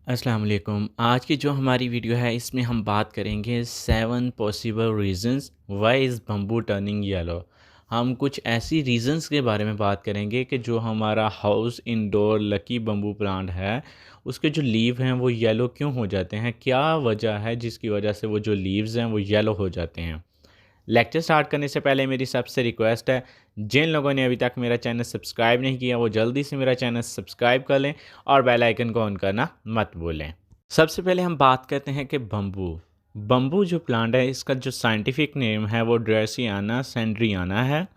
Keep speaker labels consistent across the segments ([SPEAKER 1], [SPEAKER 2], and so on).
[SPEAKER 1] अस्सलाम वालेकुम। आज की जो हमारी वीडियो है इसमें हम बात करेंगे 7 possible reasons why is bamboo turning yellow. हम कुछ ऐसी रीज़न्स के बारे में बात करेंगे कि जो हमारा house indoor lucky bamboo plant है उसके जो लीव हैं वो येलो क्यों हो जाते हैं, क्या वजह है जिसकी वजह से वो जो लीव्स हैं वो येलो हो जाते हैं। लेक्चर स्टार्ट करने से पहले मेरी सबसे रिक्वेस्ट है, जिन लोगों ने अभी तक मेरा चैनल सब्सक्राइब नहीं किया वो जल्दी से मेरा चैनल सब्सक्राइब कर लें और बेल आइकन को ऑन करना मत भूलें। सबसे पहले हम बात करते हैं कि बम्बू बम्बू जो प्लांट है इसका जो साइंटिफिक नेम है वो ड्रेसियाना सेंड्रियाना है।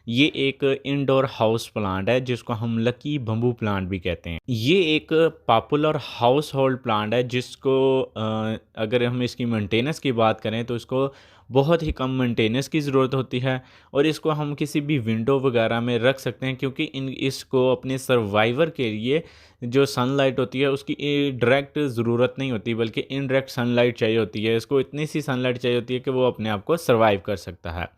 [SPEAKER 1] ये एक इंडोर हाउस प्लांट है जिसको हम लकी बम्बू प्लांट भी कहते हैं। ये एक पॉपुलर हाउस होल्ड प्लांट है जिसको अगर हम इसकी मेंटेनेंस की बात करें तो इसको बहुत ही कम मेंटेनेंस की ज़रूरत होती है और इसको हम किसी भी विंडो वगैरह में रख सकते हैं क्योंकि इन इसको अपने सर्वाइवर के लिए जो सनलाइट होती है उसकी डायरेक्ट ज़रूरत नहीं होती बल्कि इनडायरेक्ट सनलाइट चाहिए होती है। इसको इतनी सी सनलाइट चाहिए होती है कि वो अपने आप को सर्वाइव कर सकता है।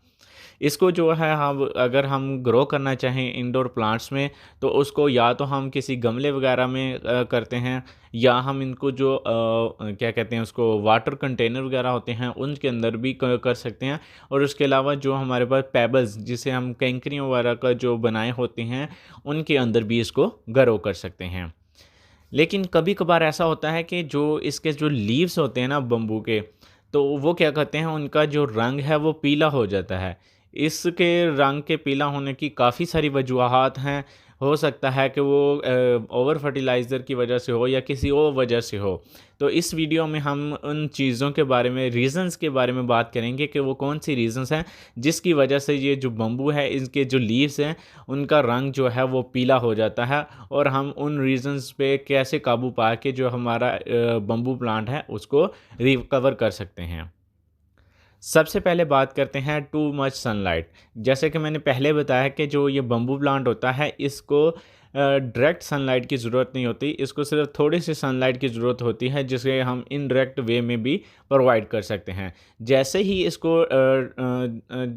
[SPEAKER 1] इसको जो है हम अगर हम ग्रो करना चाहें इंडोर प्लांट्स में तो उसको या तो हम किसी गमले वगैरह में करते हैं या हम इनको जो क्या कहते हैं उसको वाटर कंटेनर वगैरह होते हैं उनके अंदर भी कर सकते हैं। और उसके अलावा जो हमारे पास पेबल्स जिसे हम कैंकरियों वगैरह का जो बनाए होते हैं उनके अंदर भी इसको ग्रो कर सकते हैं। लेकिन कभी कभार ऐसा होता है कि जो इसके जो लीव्स होते हैं ना बम्बू के, तो वो क्या कहते हैं उनका जो रंग है वो पीला हो जाता है। इसके रंग के पीला होने की काफ़ी सारी वजूहात हैं। हो सकता है कि वो ओवर फर्टिलाइज़र की वजह से हो या किसी और वजह से हो। तो इस वीडियो में हम उन चीज़ों के बारे में रीज़न्स के बारे में बात करेंगे कि वो कौन सी रीज़न्स हैं जिसकी वजह से ये जो बम्बू है इनके जो लीव्स हैं उनका रंग जो है वो पीला हो जाता है और हम उन रीज़न्स पे कैसे काबू पा के जो हमारा बम्बू प्लांट है उसको रिकवर कर सकते हैं। सबसे पहले बात करते हैं टू मच सनलाइट। जैसे कि मैंने पहले बताया कि जो ये बम्बू प्लांट होता है इसको डायरेक्ट सनलाइट की ज़रूरत नहीं होती, इसको सिर्फ थोड़ी सी सनलाइट की ज़रूरत होती है जिसे हम इनडायरेक्ट वे में भी प्रोवाइड कर सकते हैं। जैसे ही इसको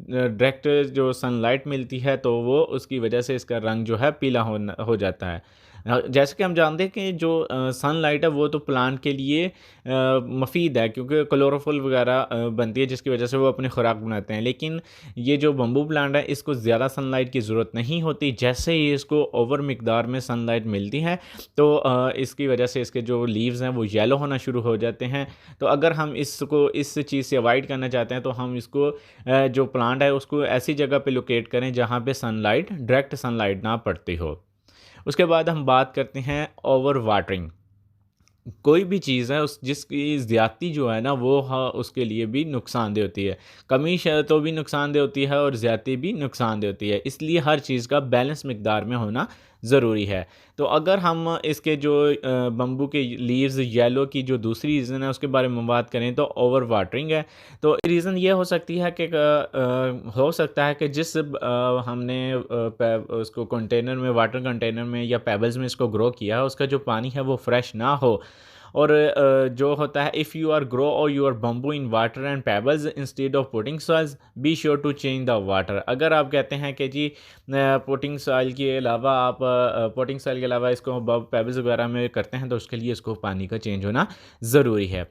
[SPEAKER 1] डायरेक्ट जो सनलाइट मिलती है तो वो उसकी वजह से इसका रंग जो है पीला हो जाता है। जैसे कि हम जानते हैं कि जो सनलाइट है वो तो प्लांट के लिए मफीद है क्योंकि क्लोरोफिल वगैरह बनती है जिसकी वजह से वो अपनी खुराक बनाते हैं। लेकिन ये जो बम्बू प्लांट है इसको ज़्यादा सनलाइट की ज़रूरत नहीं होती। जैसे ही इसको ओवर मिकदार में सनलाइट मिलती है तो इसकी वजह से इसके जो लीव्स हैं वो येलो होना शुरू हो जाते हैं। तो अगर हम इसको इस चीज़ से अवॉइड करना चाहते हैं तो हम इसको जो प्लांट है उसको ऐसी जगह पे लोकेट करें जहाँ पे सनलाइट डायरेक्ट सनलाइट ना पड़ती हो। उसके बाद हम बात करते हैं ओवर वाटरिंग। कोई भी चीज़ है उस जिसकी ज़्यादती जो है ना वो उसके लिए भी नुकसानदेह होती है। कमी तो भी नुकसानदेह होती है और ज़्यादती भी नुकसानदेह होती है। इसलिए हर चीज़ का बैलेंस मिकदार में होना ज़रूरी है। तो अगर हम इसके जो बम्बू के लीव्स येलो की जो दूसरी रीज़न है उसके बारे में बात करें तो ओवर वाटरिंग है। तो रीज़न ये हो सकती है कि हो सकता है कि जिस हमने उसको कंटेनर में वाटर कंटेनर में या पेबल्स में इसको ग्रो किया है उसका जो पानी है वो फ्रेश ना हो। और जो होता है इफ़ यू आर ग्रो और your bamboo in water and pebbles instead of putting soils be sure to change the water. अगर आप कहते हैं कि जी पुटिंग सॉइल के अलावा आप पुटिंग सॉइल के अलावा इसको पेबल्स वगैरह में करते हैं तो उसके लिए इसको पानी का चेंज होना ज़रूरी है।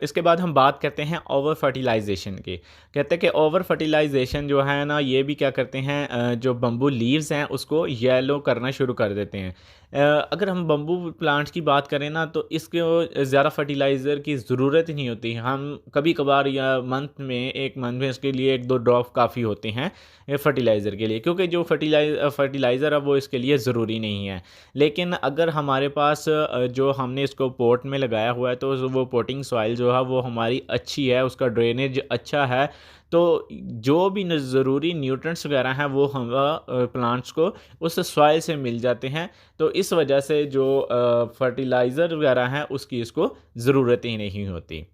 [SPEAKER 1] इसके बाद हम बात करते हैं ओवर फर्टिलाइज़ेशन की। कहते हैं कि ओवर फर्टिलाइज़ेशन जो है ना ये भी क्या करते हैं जो बम्बू लीव्स हैं उसको येलो करना शुरू कर देते हैं। अगर हम बम्बू प्लांट्स की बात करें ना तो इसको ज़्यादा फर्टिलाइज़र की ज़रूरत ही नहीं होती। हम कभी कभार या मंथ में एक मंथ में इसके लिए 1-2 ड्रॉप काफ़ी होते हैं फर्टिलाइज़र के लिए क्योंकि जो फर्टिलाइज़र है वो इसके लिए ज़रूरी नहीं है। लेकिन अगर हमारे पास जो हमने इसको पॉट में लगाया हुआ है तो वो पॉटिंग सॉइल जो है वो हमारी अच्छी है, उसका ड्रेनेज अच्छा है। तो जो भी ज़रूरी न्यूट्रिएंट्स वगैरह हैं वो हम प्लांट्स को उस सॉइल से मिल जाते हैं। तो इस वजह से जो फर्टिलाइज़र वगैरह हैं उसकी इसको ज़रूरत ही नहीं होती।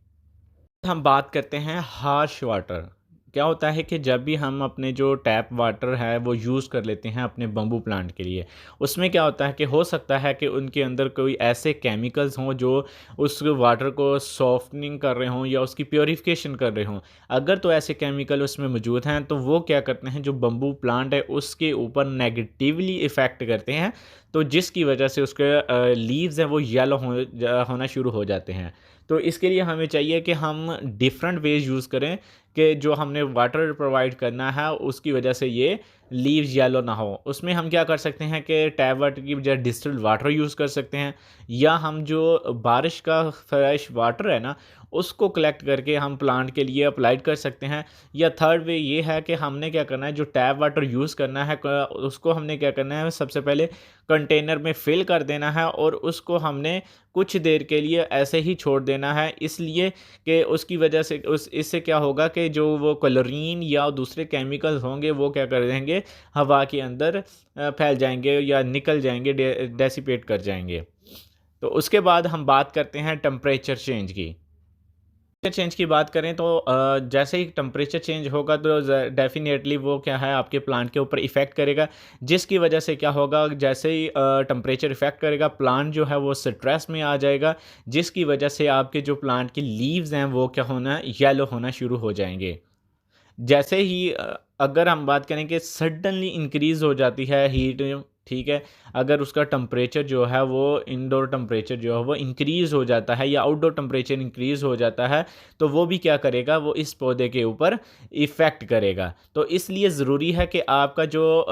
[SPEAKER 1] हम बात करते हैं हार्श वाटर। क्या होता है कि जब भी हम अपने जो टैप वाटर है वो यूज़ कर लेते हैं अपने बम्बू प्लांट के लिए, उसमें क्या होता है कि हो सकता है कि उनके अंदर कोई ऐसे केमिकल्स हों जो उस वाटर को सॉफ्टनिंग कर रहे हों या उसकी प्योरीफिकेशन कर रहे हों। अगर तो ऐसे केमिकल उसमें मौजूद हैं तो वो क्या करते हैं जो बम्बू प्लांट है उसके ऊपर नेगेटिवली इफ़ेक्ट करते हैं। तो जिसकी वजह से उसके लीव्स हैं वो येलो होना शुरू हो जाते हैं। तो इसके लिए हमें चाहिए कि हम डिफरेंट वेज यूज़ करें कि जो हमने वाटर प्रोवाइड करना है उसकी वजह से ये लीव्स येलो ना हो। उसमें हम क्या कर सकते हैं कि टैप वाटर की बजाय डिस्टिल्ड वाटर यूज़ कर सकते हैं, या हम जो बारिश का फ्रेश वाटर है ना उसको कलेक्ट करके हम प्लांट के लिए अप्लाइड कर सकते हैं। या थर्ड वे ये है कि हमने क्या करना है, जो टैप वाटर यूज़ करना है उसको हमने क्या करना है, सबसे पहले कंटेनर में फिल कर देना है और उसको हमने कुछ देर के लिए ऐसे ही छोड़ देना है, इसलिए कि उसकी वजह से इससे क्या होगा कि जो वो क्लोरीन या दूसरे केमिकल्स होंगे वो क्या कर देंगे, हवा के अंदर फैल जाएंगे या निकल जाएंगे, डेसिपेट कर जाएंगे। तो उसके बाद हम बात करते हैं टेम्परेचर चेंज की। चेंज की बात करें तो जैसे ही टेम्परेचर चेंज होगा तो डेफिनेटली वो क्या है आपके प्लांट के ऊपर इफ़ेक्ट करेगा, जिसकी वजह से क्या होगा, जैसे ही टेम्परेचर इफ़ेक्ट करेगा प्लांट जो है वो स्ट्रेस में आ जाएगा, जिसकी वजह से आपके जो प्लांट की लीव्स हैं वो क्या होना, येलो होना शुरू हो जाएंगे। जैसे ही अगर हम बात करें कि सडनली इंक्रीज़ हो जाती है हीट, ठीक है, अगर उसका टेम्परेचर जो है वो इनडोर टेम्परेचर जो है वो इंक्रीज़ हो जाता है या आउटडोर टेम्परेचर इंक्रीज़ हो जाता है, तो वो भी क्या करेगा, वो इस पौधे के ऊपर इफ़ेक्ट करेगा। तो इसलिए ज़रूरी है कि आपका जो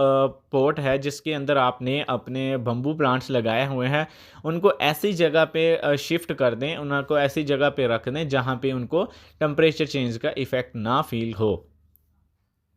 [SPEAKER 1] पॉट है जिसके अंदर आपने अपने बम्बू प्लांट्स लगाए हुए हैं उनको ऐसी जगह पे शिफ्ट कर दें, उनको ऐसी जगह पे रख दें जहाँ पे उनको टेम्परेचर चेंज का इफ़ेक्ट ना फ़ील हो।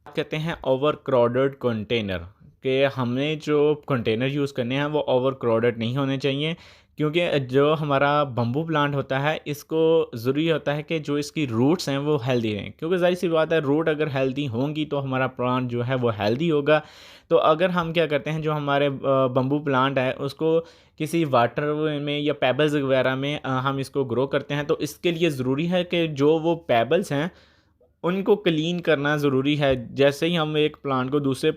[SPEAKER 1] बात करते हैं ओवर क्राउडेड कंटेनर, कि हमें जो कंटेनर यूज़ करने हैं वो ओवर क्राउडेड नहीं होने चाहिए, क्योंकि जो हमारा बम्बू प्लांट होता है इसको ज़रूरी होता है कि जो इसकी रूट्स हैं वो हेल्दी रहें, क्योंकि ज़ाहिर सी बात है रूट अगर हेल्दी होंगी तो हमारा प्लांट जो है वो हेल्दी होगा। तो अगर हम क्या करते हैं, जो हमारे बम्बू प्लांट है उसको किसी वाटर में या पेबल्स वगैरह में हम इसको ग्रो करते हैं, तो इसके लिए ज़रूरी है कि जो वो पेबल्स हैं उनको क्लीन करना ज़रूरी है। जैसे ही हम एक प्लांट को दूसरे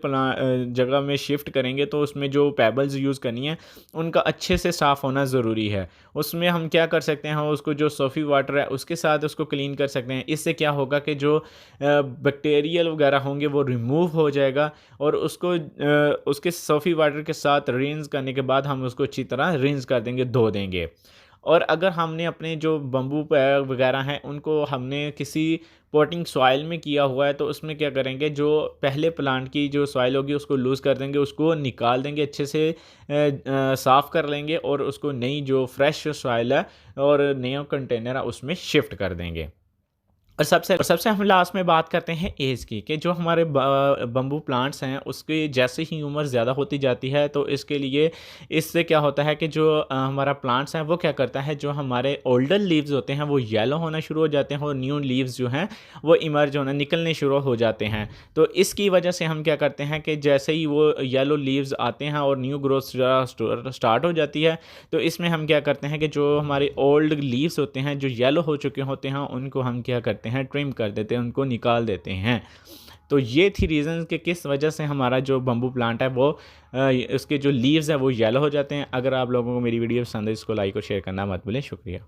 [SPEAKER 1] जगह में शिफ्ट करेंगे तो उसमें जो पेबल्स यूज़ करनी है उनका अच्छे से साफ़ होना ज़रूरी है। उसमें हम क्या कर सकते हैं, उसको जो सोफ़ी वाटर है उसके साथ उसको क्लीन कर सकते हैं। इससे क्या होगा कि जो बैक्टीरियल वगैरह होंगे वो रिमूव हो जाएगा, और उसको उसके सोफ़ी वाटर के साथ रिंस करने के बाद हम उसको अच्छी तरह रिंस कर देंगे, धो देंगे। और अगर हमने अपने जो बम्बू वगैरह हैं उनको हमने किसी पॉटिंग सॉइल में किया हुआ है तो उसमें क्या करेंगे, जो पहले प्लांट की जो सॉइल होगी उसको लूज़ कर देंगे, उसको निकाल देंगे, अच्छे से साफ़ कर लेंगे और उसको नई जो फ्रेश सॉइल है और नया कंटेनर है उसमें शिफ्ट कर देंगे। और सबसे हम लास्ट में बात करते हैं एज की, कि जो हमारे बम्बू प्लांट्स हैं उसकी जैसे ही उम्र ज़्यादा होती जाती है तो इसके लिए इससे क्या होता है कि जो हमारा प्लांट्स हैं वो क्या करता है, जो हमारे ओल्डर लीव्स होते हैं वो येलो होना शुरू हो जाते हैं और न्यू लीव्स जो हैं वो इमर्ज होना निकलने शुरू हो जाते हैं। तो इसकी वजह से हम क्या करते हैं कि जैसे ही वो येलो लीव्स आते हैं और न्यू ग्रोथ स्टार्ट हो जाती है, तो इसमें हम क्या करते हैं कि जो हमारे ओल्ड लीव्स होते हैं जो येलो हो चुके होते हैं उनको हम क्या करते हैं, ट्रिम कर देते हैं, उनको निकाल देते हैं। तो ये थी रीज़न कि किस वजह से हमारा जो बम्बू प्लांट है वो उसके जो लीव्स हैं वो येलो हो जाते हैं। अगर आप लोगों को मेरी वीडियो पसंद है इसको लाइक और शेयर करना मत भूलें। शुक्रिया।